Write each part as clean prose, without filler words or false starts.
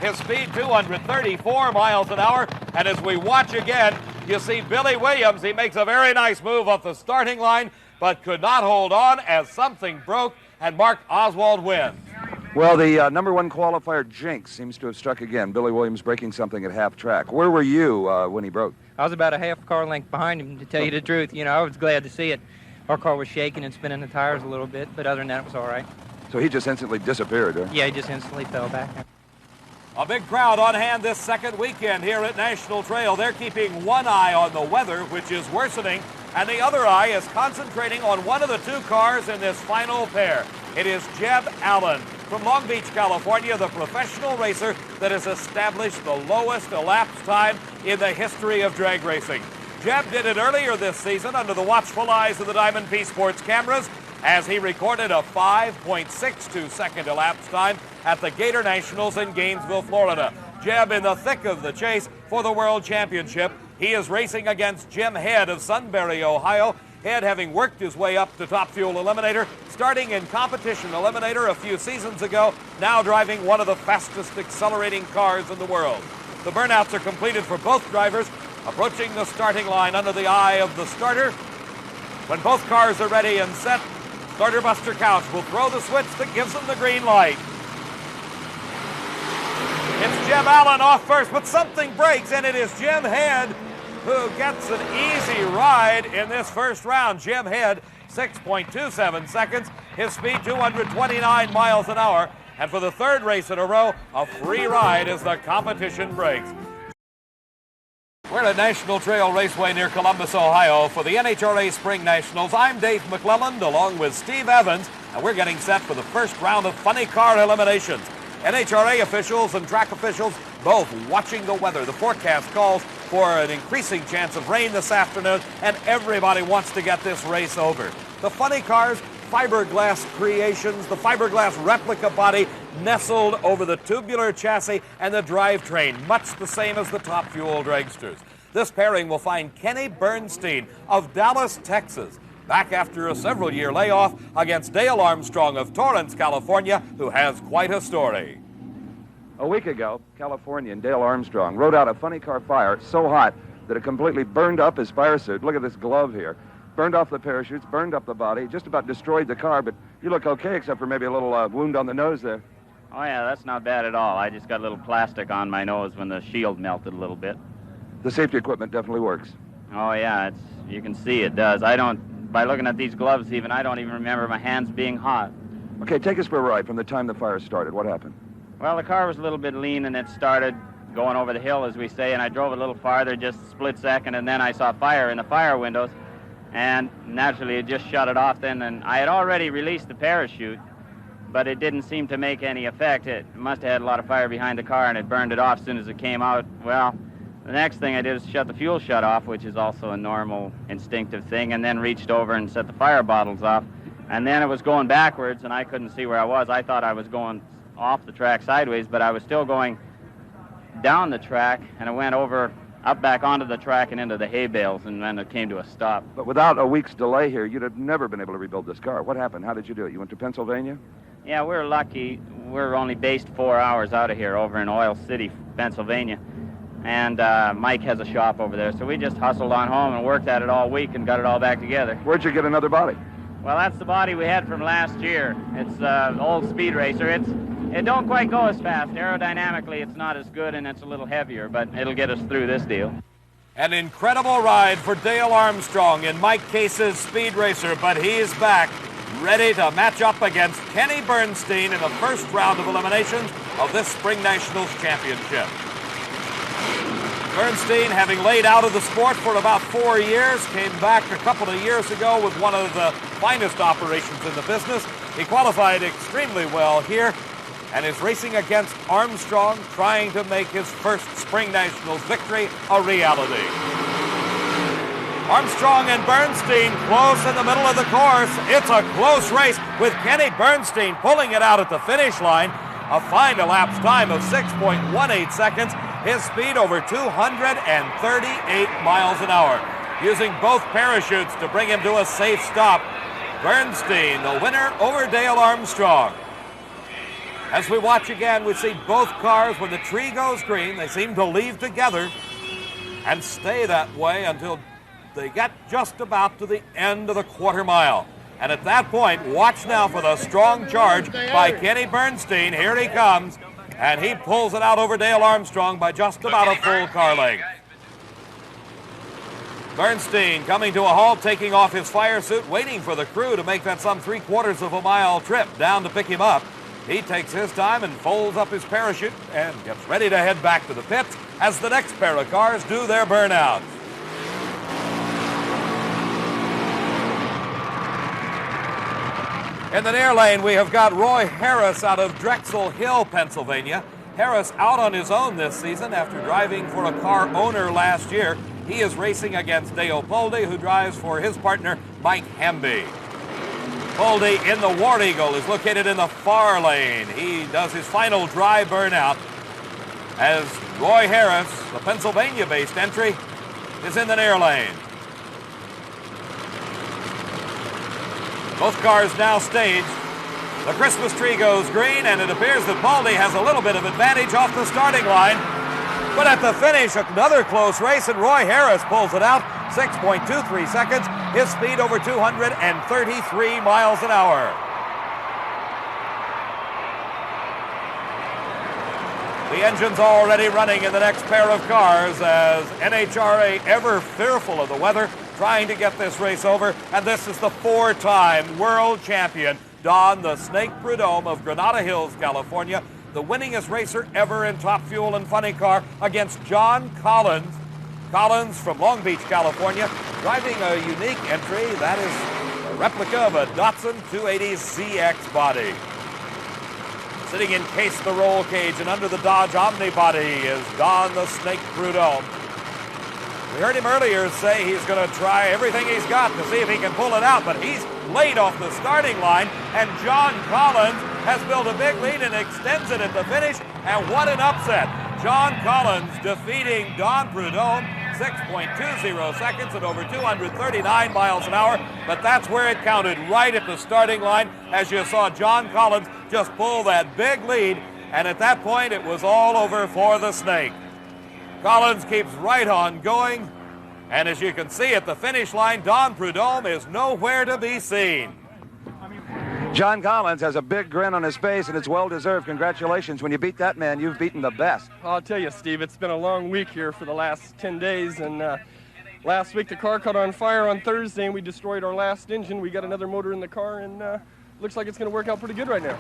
His speed, 234 miles an hour. And as we watch again, you see Billy Williams. He makes a very nice move off the starting line, but could not hold on as something broke, and Mark Oswald wins. Well, the number one qualifier jinx seems to have struck again. Billy Williams breaking something at half track. Where were you when he broke? I was about a half car length behind him, to tell you the truth. You know, I was glad to see it. Our car was shaking and spinning the tires a little bit, but other than that, it was all right. So he just instantly disappeared, huh? Yeah, he just instantly fell back. A big crowd on hand this second weekend here at National Trail. They're keeping one eye on the weather, which is worsening, and the other eye is concentrating on one of the two cars in this final pair. It is Jeb Allen from Long Beach, California, the professional racer that has established the lowest elapsed time in the history of drag racing. Jeb did it earlier this season under the watchful eyes of the Diamond P Sports cameras as he recorded a 5.62 second elapsed time at the Gator Nationals in Gainesville, Florida. Jeb in the thick of the chase for the World Championship. He is racing against Jim Head of Sunbury, Ohio. Head having worked his way up to Top Fuel Eliminator, starting in Competition Eliminator a few seasons ago, now driving one of the fastest accelerating cars in the world. The burnouts are completed for both drivers, approaching the starting line under the eye of the starter. When both cars are ready and set, starter Buster Couch will throw the switch that gives them the green light. It's Jeb Allen off first, but something breaks, and it is Jim Head who gets an easy ride in this first round. Jim Head, 6.27 seconds. His speed, 229 miles an hour. And for the third race in a row, a free ride as the competition breaks. We're at National Trail Raceway near Columbus, Ohio for the NHRA Springnationals. I'm Dave McClelland along with Steve Evans, and we're getting set for the first round of funny car eliminations. NHRA officials and track officials both watching the weather. The forecast calls for an increasing chance of rain this afternoon, and everybody wants to get this race over. The funny cars, fiberglass creations, the fiberglass replica body nestled over the tubular chassis and the drivetrain, much the same as the Top Fuel dragsters. This pairing will find Kenny Bernstein of Dallas, Texas, back after a several-year layoff against Dale Armstrong of Torrance, California, who has quite a story. A week ago, Californian Dale Armstrong rode out a funny car fire so hot that it completely burned up his fire suit. Look at this glove here. Burned off the parachutes, burned up the body, just about destroyed the car, but you look okay except for maybe a little wound on the nose there. Oh, yeah, that's not bad at all. I just got a little plastic on my nose when the shield melted a little bit. The safety equipment definitely works. Oh, yeah, you can see it does. By looking at these gloves even, I don't even remember my hands being hot. Okay, take us for a ride from the time the fire started. What happened? Well, the car was a little bit lean, and it started going over the hill, as we say, and I drove a little farther, just a split second, and then I saw fire in the fire windows, and naturally it just shut it off then, and I had already released the parachute, but it didn't seem to make any effect. It must have had a lot of fire behind the car, and it burned it off as soon as it came out. Well, the next thing I did was shut the fuel shut off, which is also a normal instinctive thing, and then reached over and set the fire bottles off. And then it was going backwards, and I couldn't see where I was. I thought I was going off the track sideways, but I was still going down the track, and it went up back onto the track and into the hay bales, and then it came to a stop. But without a week's delay here, you'd have never been able to rebuild this car. What happened? How did you do it? You went to Pennsylvania? Yeah, we're lucky. We're only based 4 hours out of here over in Oil City, Pennsylvania. And Mike has a shop over there, so we just hustled on home and worked at it all week and got it all back together. Where'd you get another body? Well, that's the body we had from last year. It's an old speed racer. It don't quite go as fast. Aerodynamically, it's not as good, and it's a little heavier, but it'll get us through this deal. An incredible ride for Dale Armstrong in Mike Case's speed racer, but he's back, ready to match up against Kenny Bernstein in the first round of eliminations of this Spring Nationals Championship. Bernstein, having laid out of the sport for about 4 years, came back a couple of years ago with one of the finest operations in the business. He qualified extremely well here and is racing against Armstrong, trying to make his first Spring Nationals victory a reality. Armstrong and Bernstein close in the middle of the course. It's a close race with Kenny Bernstein pulling it out at the finish line. A fine elapsed time of 6.18 seconds. His speed over 238 miles an hour, using both parachutes to bring him to a safe stop. Bernstein, the winner over Dale Armstrong. As we watch again, we see both cars, when the tree goes green, they seem to leave together and stay that way until they get just about to the end of the quarter mile. And at that point, watch now for the strong charge by Kenny Bernstein. Here he comes, and he pulls it out over Dale Armstrong by just about a full car length. Bernstein coming to a halt, taking off his fire suit, waiting for the crew to make that some 3/4 of a mile trip down to pick him up. He takes his time and folds up his parachute and gets ready to head back to the pits as the next pair of cars do their burnouts. In the near lane, we have got Roy Harris out of Drexel Hill, Pennsylvania. Harris out on his own this season after driving for a car owner last year. He is racing against Dale Poldy, who drives for his partner, Mike Hamby. Poldy in the War Eagle is located in the far lane. He does his final dry burnout as Roy Harris, the Pennsylvania-based entry, is in the near lane. Both cars now staged. The Christmas tree goes green, and it appears that Poldy has a little bit of advantage off the starting line. But at the finish, another close race, and Roy Harris pulls it out, 6.23 seconds, his speed over 233 miles an hour. The engine's already running in the next pair of cars as NHRA, ever fearful of the weather, trying to get this race over, and this is the 4-time world champion, Don the Snake Prudhomme of Granada Hills, California, the winningest racer ever in Top Fuel and Funny Car, against John Collins. Collins from Long Beach, California, driving a unique entry. That is a replica of a Datsun 280 ZX body. Sitting in case the roll cage and under the Dodge Omni body is Don the Snake Prudhomme. We heard him earlier say he's going to try everything he's got to see if he can pull it out, but he's late off the starting line, and John Collins has built a big lead and extends it at the finish, and what an upset. John Collins defeating Don Prudhomme, 6.20 seconds at over 239 miles an hour, but that's where it counted, right at the starting line, as you saw John Collins just pull that big lead, and at that point it was all over for the Snake. Collins keeps right on going, and as you can see at the finish line, Don Prudhomme is nowhere to be seen. John Collins has a big grin on his face, and it's well-deserved. Congratulations. When you beat that man, you've beaten the best. I'll tell you, Steve, it's been a long week here for the last 10 days, and last week the car caught on fire on Thursday, and we destroyed our last engine. We got another motor in the car, and looks like it's going to work out pretty good right now.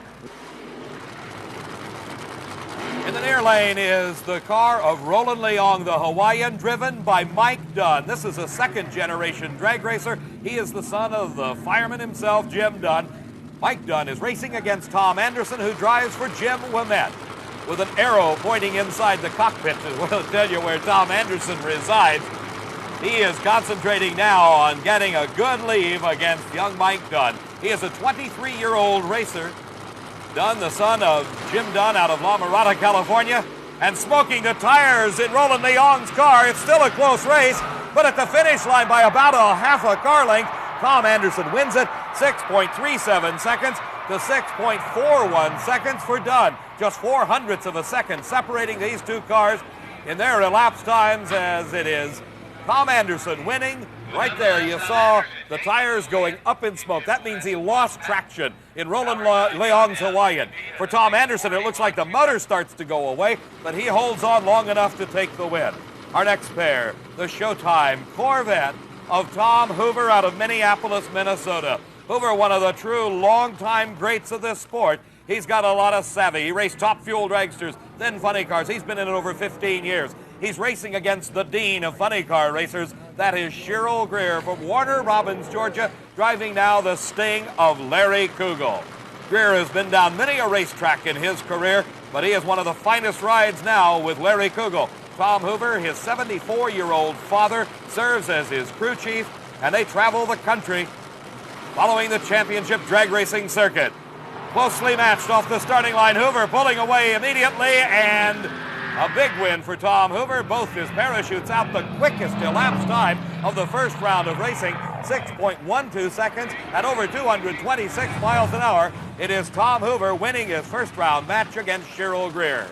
In the near lane is the car of Roland Leong, the Hawaiian, driven by Mike Dunn. This is a second-generation drag racer. He is the son of the fireman himself, Jim Dunn. Mike Dunn is racing against Tom Anderson, who drives for Jim Ouimet. With an arrow pointing inside the cockpit to tell you where Tom Anderson resides. He is concentrating now on getting a good leave against young Mike Dunn. He is a 23-year-old racer. Dunn, the son of Jim Dunn out of La Mirada, California, and smoking the tires in Roland Leong's car. It's still a close race, but at the finish line by about a half a car length, Tom Anderson wins it, 6.37 seconds to 6.41 seconds for Dunn. Just 0.04 of a second separating these two cars in their elapsed times, as it is Tom Anderson winning. Right there you saw the tires going up in smoke. That means he lost traction in Roland Leong's Hawaiian. For Tom Anderson, it looks like the motor starts to go away, but he holds on long enough to take the win. Our next pair, the Showtime Corvette of Tom Hoover out of Minneapolis, Minnesota. Hoover, one of the true longtime greats of this sport. He's got a lot of savvy. He raced Top Fuel dragsters, then funny cars. He's been in it over 15 years. He's racing against the dean of funny car racers. That is Cheryl Greer from Warner Robins, Georgia, driving now the Sting of Larry Kugel. Greer has been down many a racetrack in his career, but he is one of the finest rides now with Larry Kugel. Tom Hoover, his 74-year-old father, serves as his crew chief, and they travel the country following the championship drag racing circuit. Closely matched off the starting line, Hoover pulling away immediately, and a big win for Tom Hoover. Both his parachutes out, the quickest elapsed time of the first round of racing, 6.12 seconds at over 226 miles an hour. It is Tom Hoover winning his first round match against Sherrill Greer.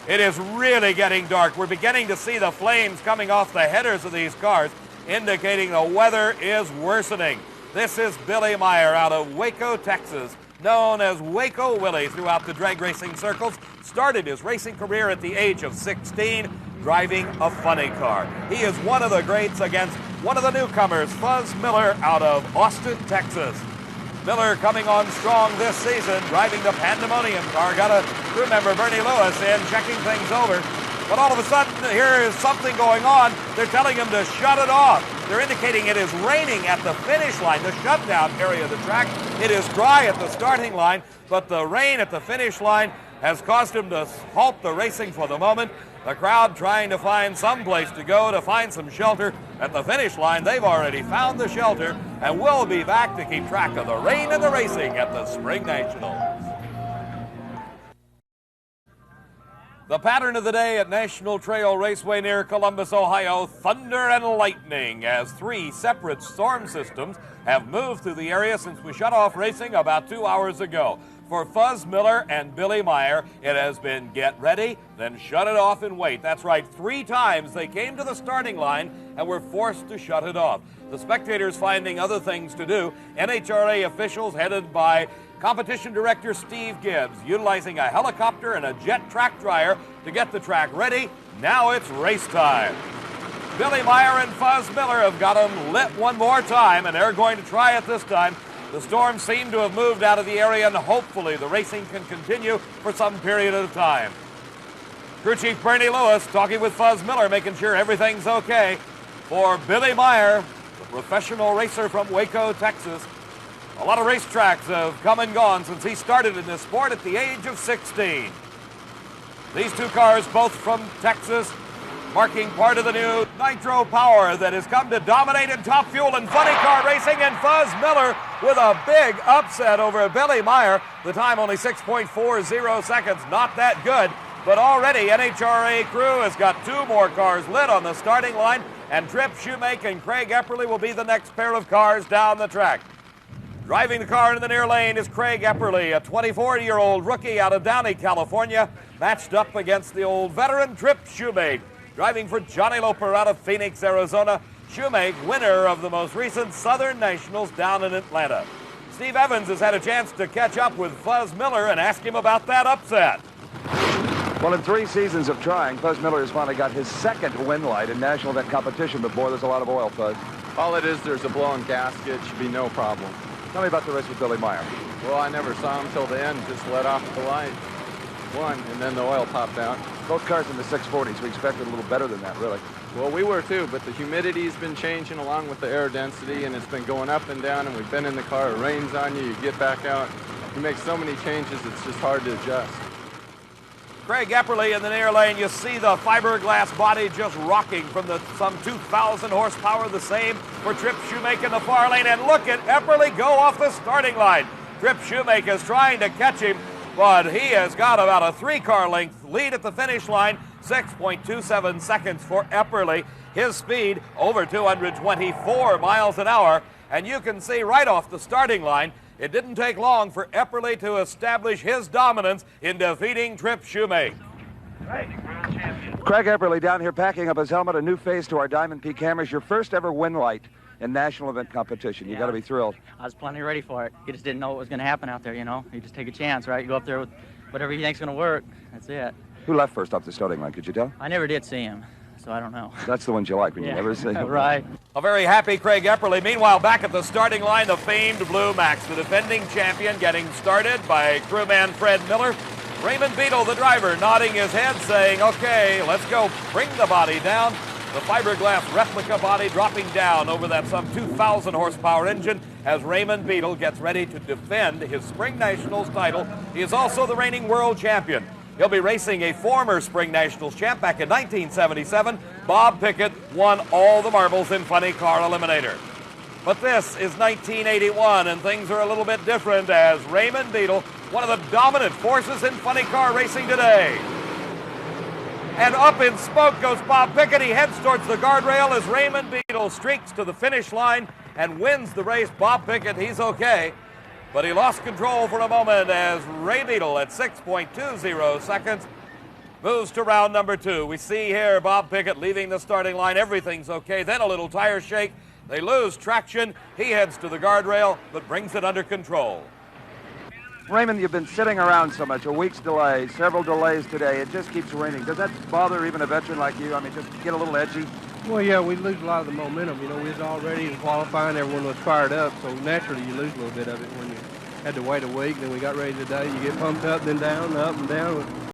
It is really getting dark. We're beginning to see the flames coming off the headers of these cars, indicating the weather is worsening. This is Billy Meyer out of Waco, Texas, known as Waco Willie throughout the drag racing circles. Started his racing career at the age of 16, driving a funny car. He is one of the greats against one of the newcomers, Fuzz Miller out of Austin, Texas. Miller coming on strong this season, driving the Pandemonium car. Gotta remember Bernie Lewis in checking things over. But all of a sudden, here is something going on. They're telling him to shut it off. They're indicating it is raining at the finish line, the shutdown area of the track. It is dry at the starting line, but the rain at the finish line has caused him to halt the racing for the moment. The crowd trying to find some place to go, to find some shelter. At the finish line, they've already found the shelter, and we'll be back to keep track of the rain and the racing at the Spring Nationals. The pattern of the day at National Trail Raceway near Columbus, Ohio, thunder and lightning, as 3 separate storm systems have moved through the area since we shut off racing about 2 hours ago. For Fuzz Miller and Billy Meyer, it has been get ready, then shut it off and wait. That's right, 3 times they came to the starting line and were forced to shut it off. The spectators finding other things to do. NHRA officials headed by Competition Director Steve Gibbs, utilizing a helicopter and a jet track dryer to get the track ready. Now it's race time. Billy Meyer and Fuzz Miller have got them lit one more time, and they're going to try it this time. The storm seemed to have moved out of the area, and hopefully the racing can continue for some period of time. Crew Chief Bernie Lewis talking with Fuzz Miller, making sure everything's okay. For Billy Meyer, the professional racer from Waco, Texas, a lot of racetracks have come and gone since he started in this sport at the age of 16. These 2 cars, both from Texas, marking part of the new nitro power that has come to dominate in Top Fuel and funny car racing, and Fuzz Miller with a big upset over Billy Meyer. The time only 6.40 seconds, not that good, but already NHRA crew has got 2 more cars lit on the starting line, and Trip Shoemake and Craig Epperly will be the next pair of cars down the track. Driving the car in the near lane is Craig Epperly, a 24-year-old rookie out of Downey, California, matched up against the old veteran Trip Shoemake. Driving for Johnny Loper out of Phoenix, Arizona, Shoemake, winner of the most recent Southern Nationals down in Atlanta. Steve Evans has had a chance to catch up with Fuzz Miller and ask him about that upset. Well, in 3 seasons of trying, Fuzz Miller has finally got his 2nd win light in national event competition, but boy, there's a lot of oil, Fuzz. All it is, there's a blown gasket. Should be no problem. Tell me about the race with Billy Meyer. Well, I never saw him till the end. Just let off the light. One, and then the oil popped out. Both cars in the 640s. We expected a little better than that, really. Well, we were too, but the humidity's been changing along with the air density, and it's been going up and down, and we've been in the car. It rains on you. You get back out. You make so many changes, it's just hard to adjust. Craig Epperly in the near lane. You see the fiberglass body just rocking from the some 2,000 horsepower. The same for Trip Shoemake in the far lane. And look at Epperly go off the starting line. Trip Shoemake is trying to catch him, but he has got about a 3-car length lead at the finish line. 6.27 seconds for Epperly. His speed over 224 miles an hour. And you can see right off the starting line, it didn't take long for Epperly to establish his dominance in defeating Trip Shoemake. Craig Epperly down here packing up his helmet, a new face to our Diamond P cameras. Your first ever win light in national event competition. You got to be thrilled. I was plenty ready for it. You just didn't know what was going to happen out there, you know. You just take a chance, right? You go up there with whatever you think's going to work. That's it. Who left first off the starting line? Could you tell? I never did see him, so I don't know. That's the ones you like when you never see them. Right. A very happy Craig Epperly. Meanwhile, back at the starting line, the famed Blue Max, the defending champion, getting started by crewman Fred Miller. Raymond Beadle, the driver, nodding his head, saying, okay, let's go. Bring the body down. The fiberglass replica body dropping down over that some 2,000 horsepower engine as Raymond Beadle gets ready to defend his Spring Nationals title. He is also the reigning world champion. He'll be racing a former Spring Nationals champ back in 1977. Bob Pickett won all the marbles in Funny Car Eliminator. But this is 1981, and things are a little bit different as Raymond Beadle, one of the dominant forces in funny car racing today. And up in smoke goes Bob Pickett. He heads towards the guardrail as Raymond Beadle streaks to the finish line. and wins the race. Bob Pickett, he's okay, but he lost control for a moment as Ray Beadle at 6.20 seconds moves to round number 2. We see here Bob Pickett leaving the starting line. Everything's okay. Then a little tire shake. They lose traction. He heads to the guardrail, but brings it under control. Raymond, you've been sitting around so much, a week's delay, several delays today. It just keeps raining. Does that bother even a veteran like you? I mean, just get a little edgy? Well, yeah, we lose a lot of the momentum. You know, we was all ready and qualifying. Everyone was fired up, so naturally you lose a little bit of it when you had to wait a week. Then we got ready today. You get pumped up, then down, up and down.